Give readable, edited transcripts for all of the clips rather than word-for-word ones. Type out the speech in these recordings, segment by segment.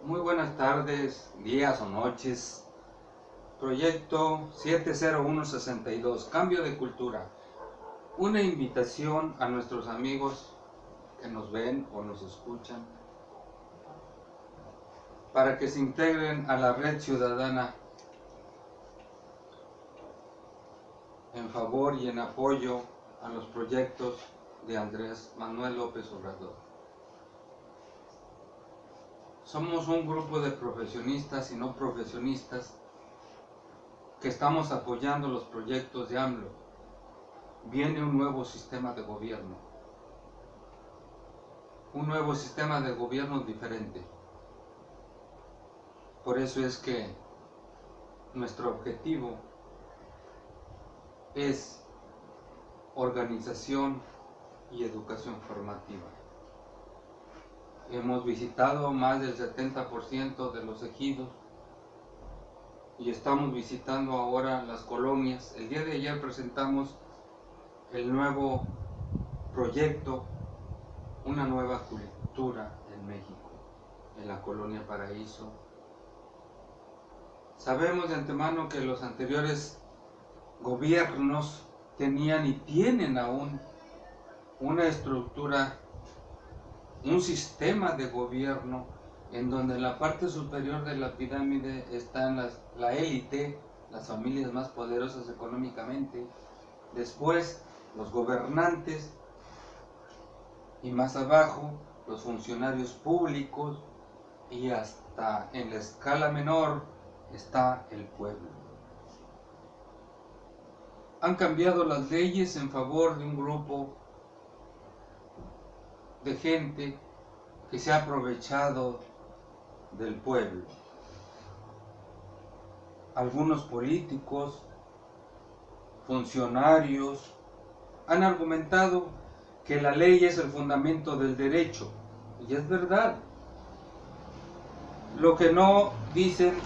Muy buenas tardes, días o noches. Proyecto 70162, Cambio de Cultura. Una invitación a nuestros amigos que nos ven o nos escuchan para que se integren a la red ciudadana en favor y en apoyo a los proyectos de Andrés Manuel López Obrador. Somos un grupo de profesionistas y no profesionistas que estamos apoyando los proyectos de AMLO. Viene un nuevo sistema de gobierno. Un nuevo sistema de gobierno diferente. Por eso es que nuestro objetivo es organización y educación formativa. Hemos visitado más del 70% de los ejidos y estamos visitando ahora las colonias. El día de ayer presentamos el nuevo proyecto, una nueva cultura en México, en la colonia Paraíso. Sabemos de antemano que los anteriores gobiernos tenían y tienen aún una estructura, un sistema de gobierno en donde en la parte superior de la pirámide están la élite, las familias más poderosas económicamente, después los gobernantes y más abajo los funcionarios públicos y hasta en la escala menor está el pueblo. Han cambiado las leyes en favor de un grupo de gente que se ha aprovechado del pueblo. Algunos políticos, funcionarios, han argumentado que la ley es el fundamento del derecho, y es verdad. Lo que no dicen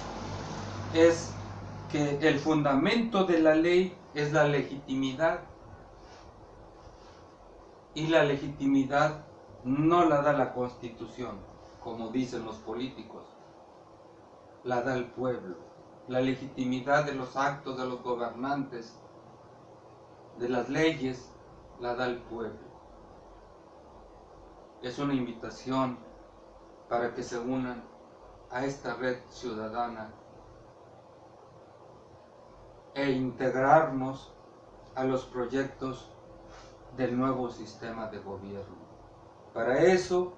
es que el fundamento de la ley es la legitimidad, y la legitimidad no la da la Constitución, como dicen los políticos, la da el pueblo. La legitimidad de los actos de los gobernantes, de las leyes, la da el pueblo. Es una invitación para que se unan a esta red ciudadana e integrarnos a los proyectos del nuevo sistema de gobierno. Para eso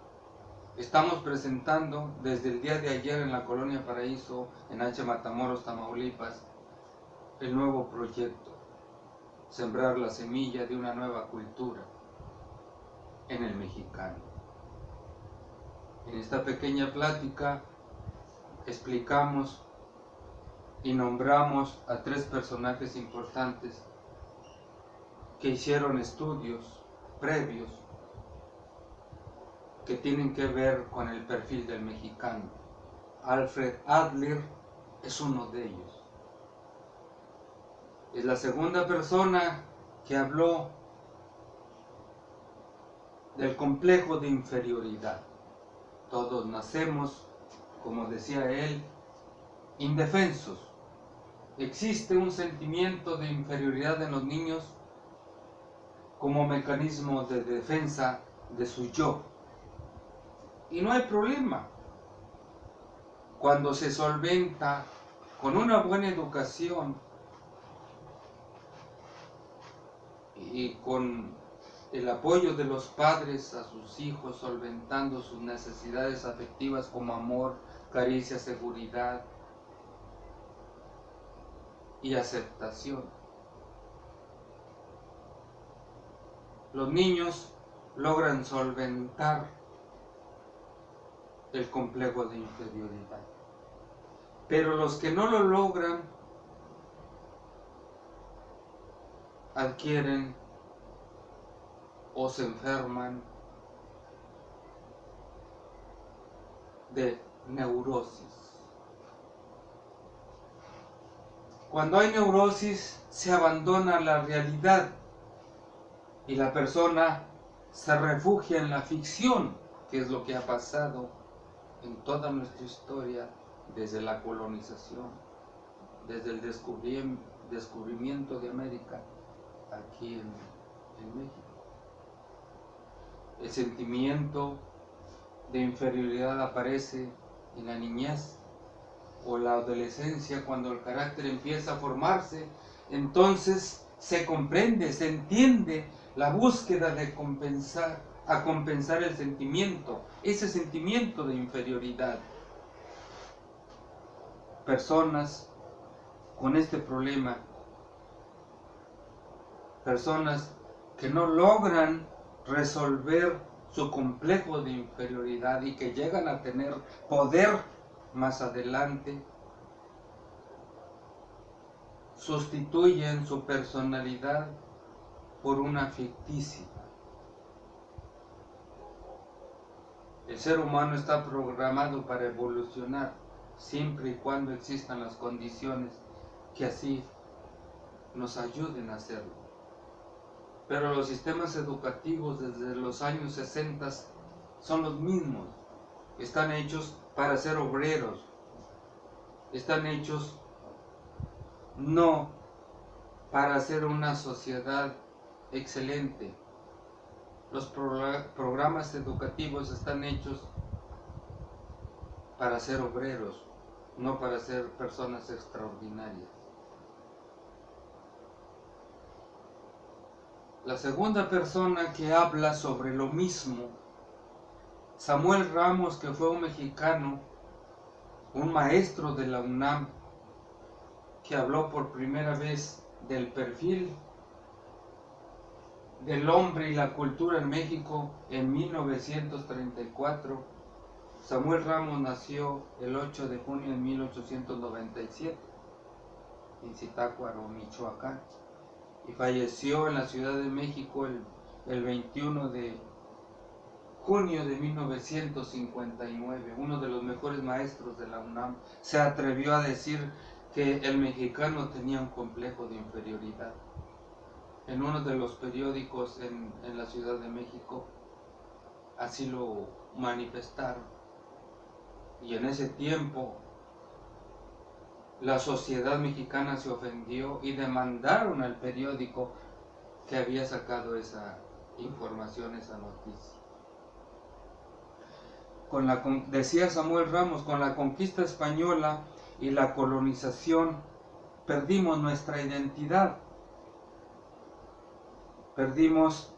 estamos presentando desde el día de ayer en la colonia Paraíso, en H. Matamoros, Tamaulipas, el nuevo proyecto, sembrar la semilla de una nueva cultura en el mexicano. En esta pequeña plática explicamos y nombramos a 3 personajes importantes que hicieron estudios previos que tienen que ver con el perfil del mexicano. Alfred Adler es uno de ellos. Es la segunda persona que habló del complejo de inferioridad. Todos nacemos, como decía él, indefensos. Existe un sentimiento de inferioridad en los niños como mecanismo de defensa de su yo. Y no hay problema cuando se solventa con una buena educación y con el apoyo de los padres a sus hijos, solventando sus necesidades afectivas como amor, caricia, seguridad y aceptación. Los niños logran solventar el complejo de inferioridad, pero los que no lo logran adquieren o se enferman de neurosis. Cuando hay neurosis se abandona la realidad y la persona se refugia en la ficción, que es lo que ha pasado en toda nuestra historia, desde la colonización, desde el descubrimiento de América aquí en México. El sentimiento de inferioridad aparece en la niñez o la adolescencia, cuando el carácter empieza a formarse. Entonces se comprende, se entiende la búsqueda de compensar el sentimiento, ese sentimiento de inferioridad. Personas con este problema, personas que no logran resolver su complejo de inferioridad y que llegan a tener poder más adelante, sustituyen su personalidad por una ficticia. El ser humano está programado para evolucionar siempre y cuando existan las condiciones que así nos ayuden a hacerlo. Pero los sistemas educativos desde los años 60 son los mismos. Están hechos para ser obreros. Están hechos no para hacer una sociedad excelente. Los programas educativos están hechos para ser obreros, no para ser personas extraordinarias. La segunda persona que habla sobre lo mismo, Samuel Ramos, que fue un mexicano, un maestro de la UNAM, que habló por primera vez del perfil del hombre y la cultura en México en 1934. Samuel Ramos nació el 8 de junio de 1897 en Zitácuaro, Michoacán, y falleció en la Ciudad de México el 21 de junio de 1959. Uno de los mejores maestros de la UNAM se atrevió a decir que el mexicano tenía un complejo de inferioridad. En uno de los periódicos en la Ciudad de México así lo manifestaron. Y en ese tiempo la sociedad mexicana se ofendió y demandaron al periódico que había sacado esa información, esa noticia. Decía Samuel Ramos, con la conquista española y la colonización perdimos nuestra identidad, perdimos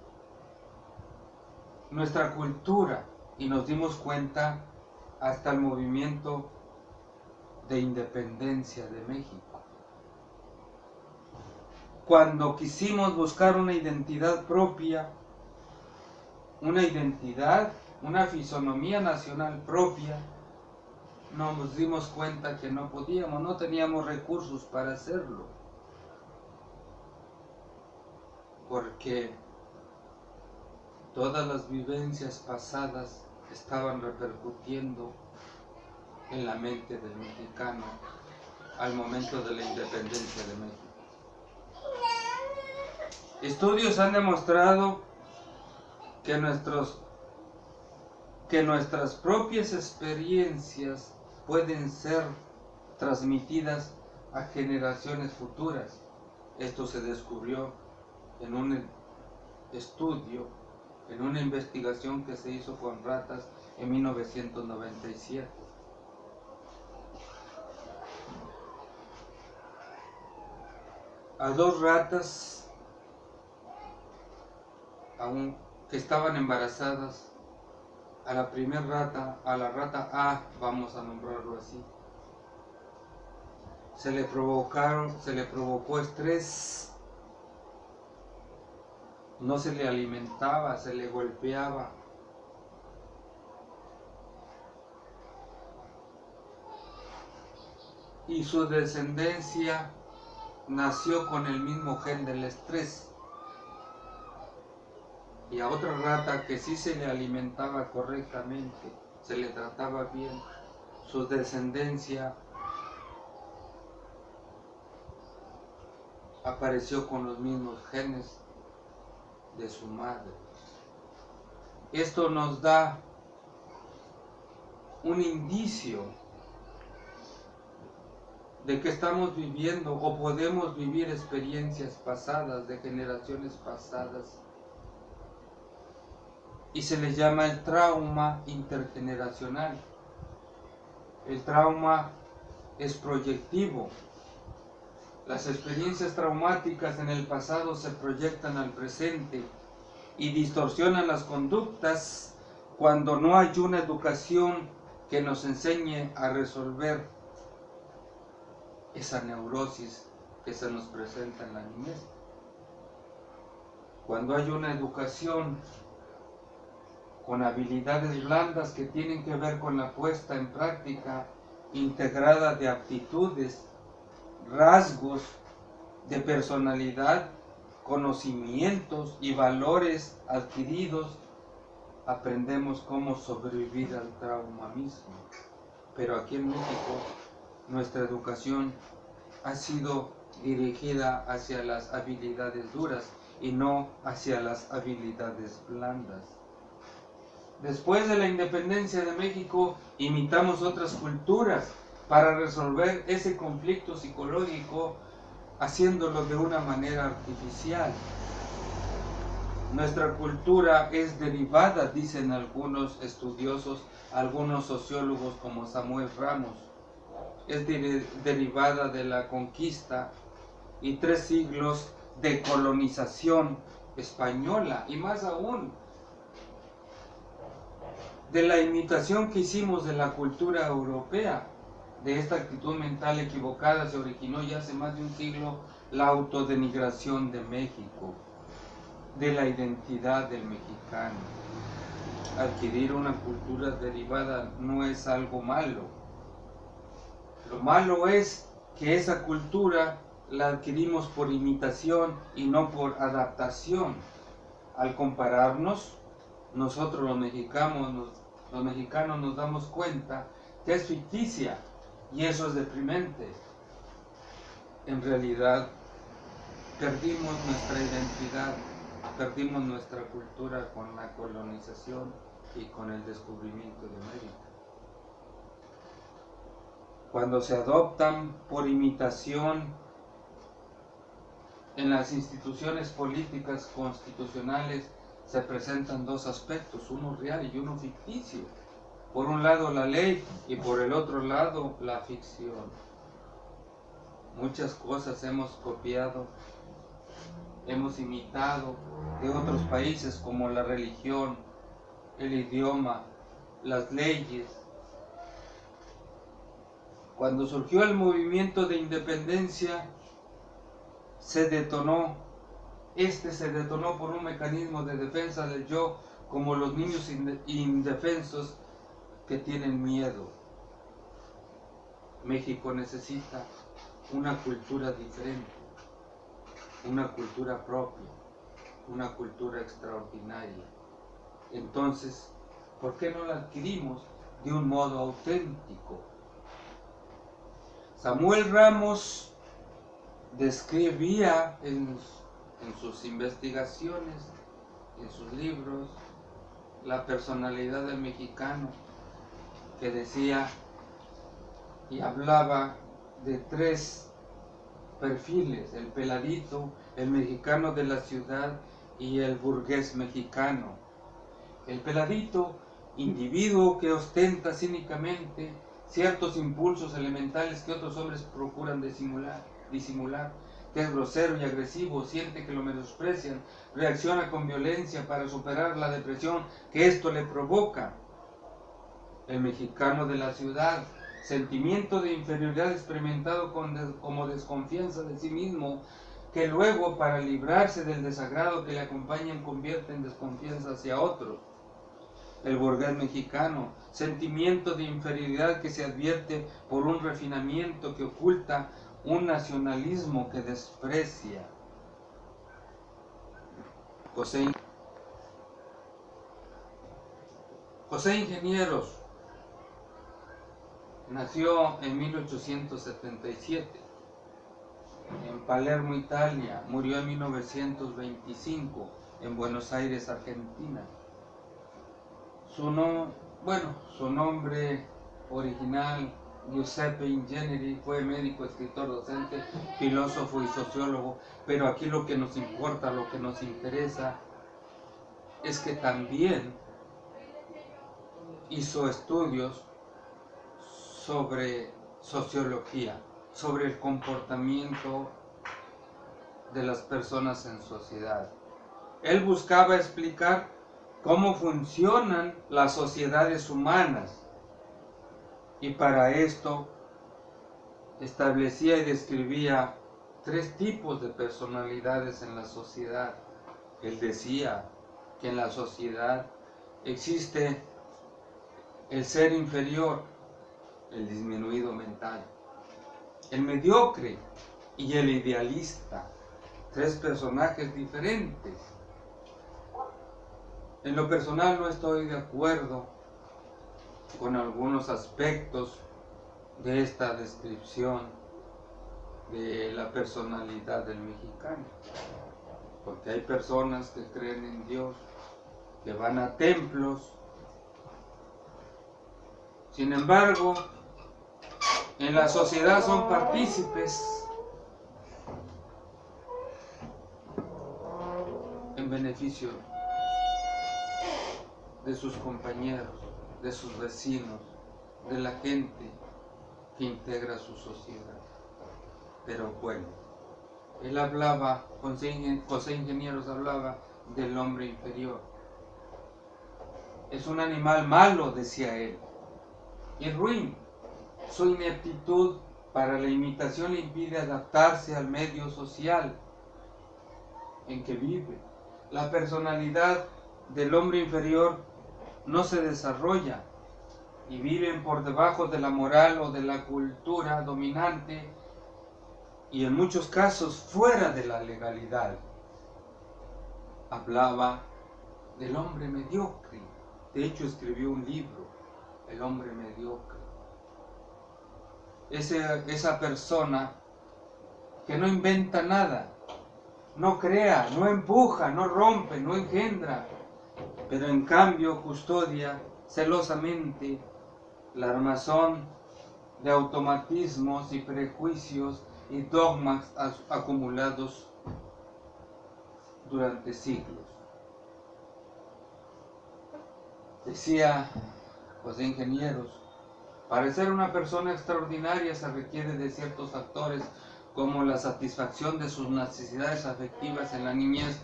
nuestra cultura y nos dimos cuenta hasta el movimiento de independencia de México. Cuando quisimos buscar una identidad propia, una fisonomía nacional propia, nos dimos cuenta que no podíamos, no teníamos recursos para hacerlo, porque todas las vivencias pasadas estaban repercutiendo en la mente del mexicano al momento de la independencia de México. Estudios han demostrado que nuestras propias experiencias pueden ser transmitidas a generaciones futuras. Esto se descubrió en un estudio, en una investigación que se hizo con ratas en 1997. A dos ratas que estaban embarazadas, a la primera rata, a la rata A, vamos a nombrarlo así, se le provocó estrés, no se le alimentaba, se le golpeaba. Y su descendencia nació con el mismo gen del estrés. Y a otra rata que sí se le alimentaba correctamente, se le trataba bien, su descendencia apareció con los mismos genes de su madre. Esto nos da un indicio de que estamos viviendo o podemos vivir experiencias pasadas, de generaciones pasadas, y se les llama el trauma intergeneracional. El trauma es proyectivo. Las experiencias traumáticas en el pasado se proyectan al presente y distorsionan las conductas cuando no hay una educación que nos enseñe a resolver esa neurosis que se nos presenta en la niñez. Cuando hay una educación con habilidades blandas que tienen que ver con la puesta en práctica integrada de aptitudes, rasgos de personalidad, conocimientos y valores adquiridos, aprendemos cómo sobrevivir al trauma mismo. Pero aquí en México, nuestra educación ha sido dirigida hacia las habilidades duras y no hacia las habilidades blandas. Después de la independencia de México, imitamos otras culturas para resolver ese conflicto psicológico, haciéndolo de una manera artificial. Nuestra cultura es derivada, dicen algunos estudiosos, algunos sociólogos como Samuel Ramos, es derivada de la conquista y 3 siglos de colonización española, y más aún, de la imitación que hicimos de la cultura europea. De esta actitud mental equivocada se originó ya hace más de un siglo la autodenigración de México, de la identidad del mexicano. Adquirir una cultura derivada no es algo malo. Lo malo es que esa cultura la adquirimos por imitación y no por adaptación. Al compararnos, nosotros los mexicanos nos damos cuenta que es ficticia y eso es deprimente. En realidad, perdimos nuestra identidad, perdimos nuestra cultura con la colonización y con el descubrimiento de América. Cuando se adoptan por imitación en las instituciones políticas constitucionales, se presentan 2 aspectos, uno real y uno ficticio. Por un lado la ley y por el otro lado la ficción. Muchas cosas hemos copiado, hemos imitado de otros países, como la religión, el idioma, las leyes. Cuando surgió el movimiento de independencia, se detonó por un mecanismo de defensa del yo, como los niños indefensos que tienen miedo. México necesita una cultura diferente, una cultura propia, una cultura extraordinaria. Entonces, ¿por qué no la adquirimos de un modo auténtico? Samuel Ramos describía en sus investigaciones, en sus libros, la personalidad del mexicano, que decía y hablaba de 3 perfiles: el peladito, el mexicano de la ciudad y el burgués mexicano. El peladito, individuo que ostenta cínicamente ciertos impulsos elementales que otros hombres procuran disimular, que es grosero y agresivo, siente que lo menosprecian, reacciona con violencia para superar la depresión que esto le provoca. El mexicano de la ciudad, sentimiento de inferioridad experimentado como desconfianza de sí mismo, que luego, para librarse del desagrado que le acompañan, convierte en desconfianza hacia otros. El burgués mexicano, sentimiento de inferioridad que se advierte por un refinamiento que oculta un nacionalismo que desprecia. José Ingenieros nació en 1877 en Palermo, Italia. Murió en 1925 en Buenos Aires, Argentina. Su nombre original, Giuseppe Ingeneri, fue médico, escritor, docente, filósofo y sociólogo, pero aquí lo que nos importa, lo que nos interesa, es que también hizo estudios sobre sociología, sobre el comportamiento de las personas en sociedad. Él buscaba explicar cómo funcionan las sociedades humanas y para esto establecía y describía 3 tipos de personalidades en la sociedad. Él decía que en la sociedad existe el ser inferior, el disminuido mental, el mediocre y el idealista. 3 personajes diferentes. En lo personal no estoy de acuerdo con algunos aspectos de esta descripción de la personalidad del mexicano, porque hay personas que creen en Dios, que van a templos. Sin embargo, en la sociedad son partícipes en beneficio de sus compañeros, de sus vecinos, de la gente que integra su sociedad. Pero bueno, él hablaba, José Ingenieros hablaba del hombre inferior. Es un animal malo, decía él, y ruin. Su ineptitud para la imitación le impide adaptarse al medio social en que vive. La personalidad del hombre inferior no se desarrolla y viven por debajo de la moral o de la cultura dominante y en muchos casos fuera de la legalidad. Hablaba del hombre mediocre. De hecho, escribió un libro, El hombre mediocre. Esa persona que no inventa nada, no crea, no empuja, no rompe, no engendra, pero en cambio custodia celosamente la armazón de automatismos y prejuicios y dogmas acumulados durante siglos. Decía José Ingenieros, para ser una persona extraordinaria se requiere de ciertos factores como la satisfacción de sus necesidades afectivas en la niñez.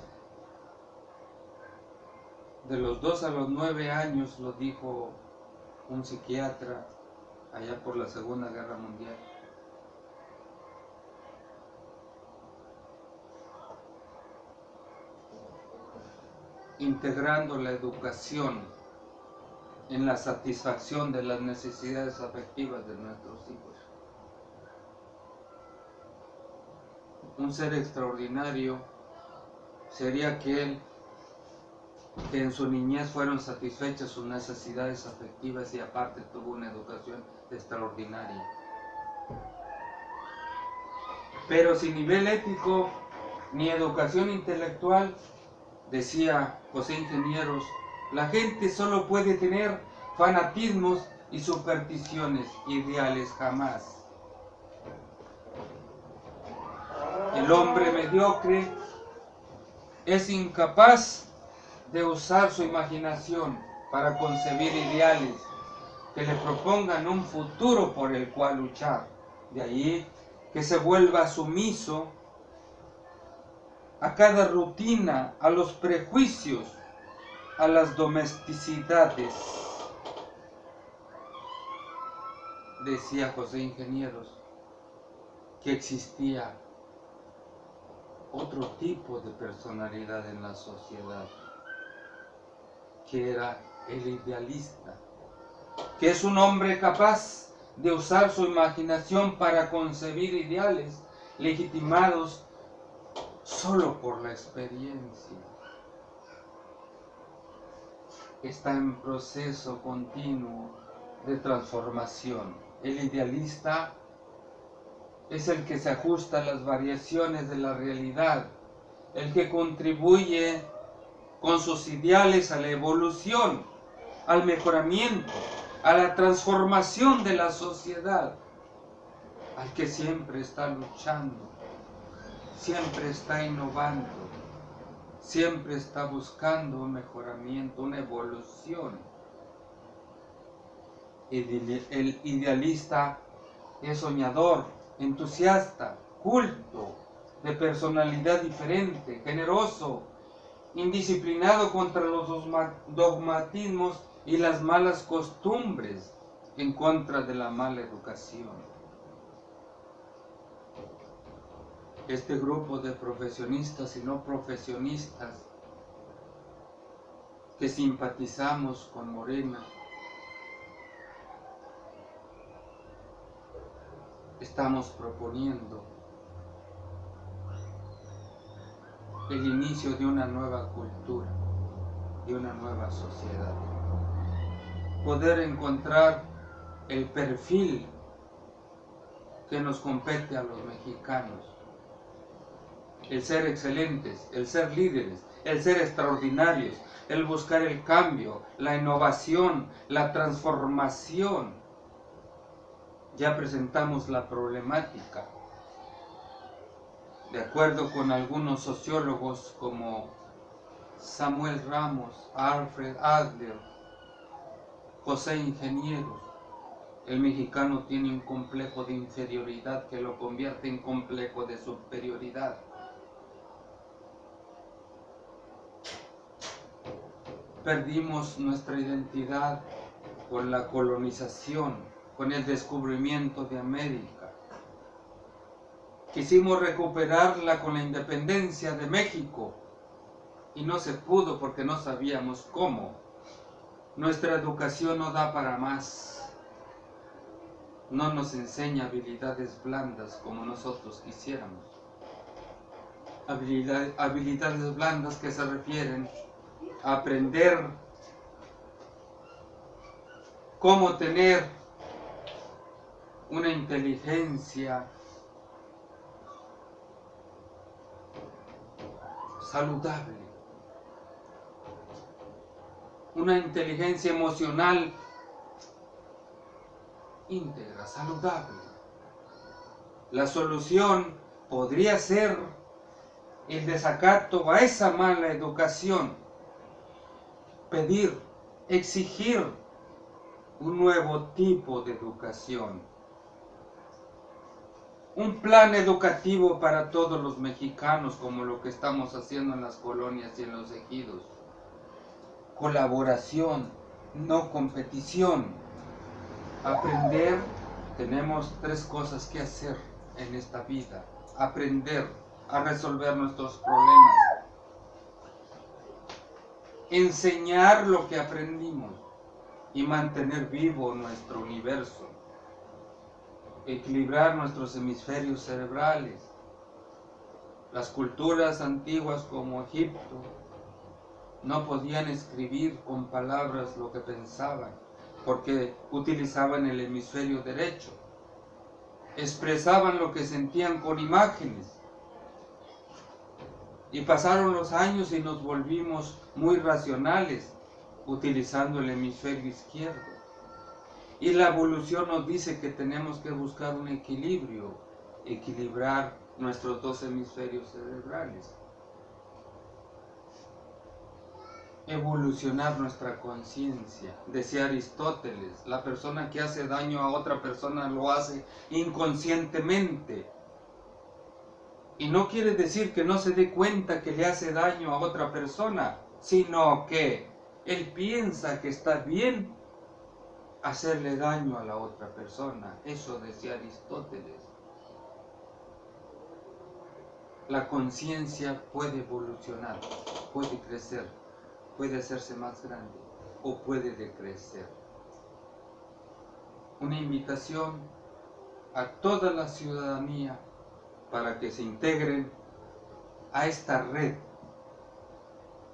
De los 2 a los 9 años, lo dijo un psiquiatra allá por la Segunda Guerra Mundial. Integrando la educación en la satisfacción de las necesidades afectivas de nuestros hijos. Un ser extraordinario sería aquel que en su niñez fueron satisfechas sus necesidades afectivas y aparte tuvo una educación extraordinaria. Pero sin nivel ético ni educación intelectual, decía José Ingenieros, la gente solo puede tener fanatismos y supersticiones, ideales jamás. El hombre mediocre es incapaz de usar su imaginación para concebir ideales que le propongan un futuro por el cual luchar. De ahí que se vuelva sumiso a cada rutina, a los prejuicios, a las domesticidades. Decía José Ingenieros que existía otro tipo de personalidad en la sociedad, que era el idealista, que es un hombre capaz de usar su imaginación para concebir ideales legitimados solo por la experiencia. Está en proceso continuo de transformación. El idealista es el que se ajusta a las variaciones de la realidad, el que contribuye con sus ideales a la evolución, al mejoramiento, a la transformación de la sociedad, al que siempre está luchando, siempre está innovando, siempre está buscando un mejoramiento, una evolución. El idealista es soñador, entusiasta, culto, de personalidad diferente, generoso, indisciplinado contra los dogmatismos y las malas costumbres, en contra de la mala educación. Este grupo de profesionistas y no profesionistas que simpatizamos con Morena, estamos proponiendo el inicio de una nueva cultura, de una nueva sociedad. Poder encontrar el perfil que nos compete a los mexicanos. El ser excelentes, el ser líderes, el ser extraordinarios, el buscar el cambio, la innovación, la transformación. Ya presentamos la problemática. De acuerdo con algunos sociólogos como Samuel Ramos, Alfred Adler, José Ingenieros, el mexicano tiene un complejo de inferioridad que lo convierte en complejo de superioridad. Perdimos nuestra identidad con la colonización, con el descubrimiento de América. Quisimos recuperarla con la independencia de México y no se pudo porque no sabíamos cómo. Nuestra educación no da para más. No nos enseña habilidades blandas como nosotros quisiéramos. Habilidades blandas que se refieren a aprender cómo tener una inteligencia saludable, una inteligencia emocional íntegra, saludable. La solución podría ser el desacato a esa mala educación, pedir, exigir un nuevo tipo de educación. Un plan educativo para todos los mexicanos, como lo que estamos haciendo en las colonias y en los ejidos. Colaboración, no competición. Aprender, tenemos 3 cosas que hacer en esta vida. Aprender a resolver nuestros problemas. Enseñar lo que aprendimos y mantener vivo nuestro universo. Equilibrar nuestros hemisferios cerebrales. Las culturas antiguas como Egipto no podían escribir con palabras lo que pensaban porque utilizaban el hemisferio derecho. Expresaban lo que sentían con imágenes. Y pasaron los años y nos volvimos muy racionales utilizando el hemisferio izquierdo. Y la evolución nos dice que tenemos que buscar un equilibrio, equilibrar nuestros 2 hemisferios cerebrales. Evolucionar nuestra conciencia. Decía Aristóteles, la persona que hace daño a otra persona lo hace inconscientemente. Y no quiere decir que no se dé cuenta que le hace daño a otra persona, sino que él piensa que está bien hacerle daño a la otra persona. Eso decía Aristóteles. La conciencia puede evolucionar, puede crecer, puede hacerse más grande o puede decrecer. Una invitación a toda la ciudadanía para que se integren a esta red,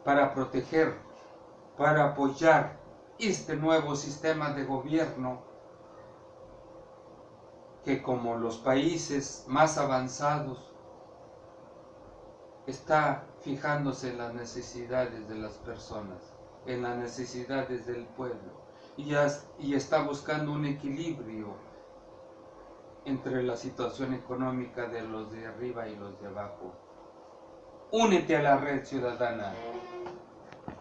para proteger, para apoyar este nuevo sistema de gobierno que, como los países más avanzados, está fijándose en las necesidades de las personas, en las necesidades del pueblo, y está buscando un equilibrio entre la situación económica de los de arriba y los de abajo. Únete a la red ciudadana.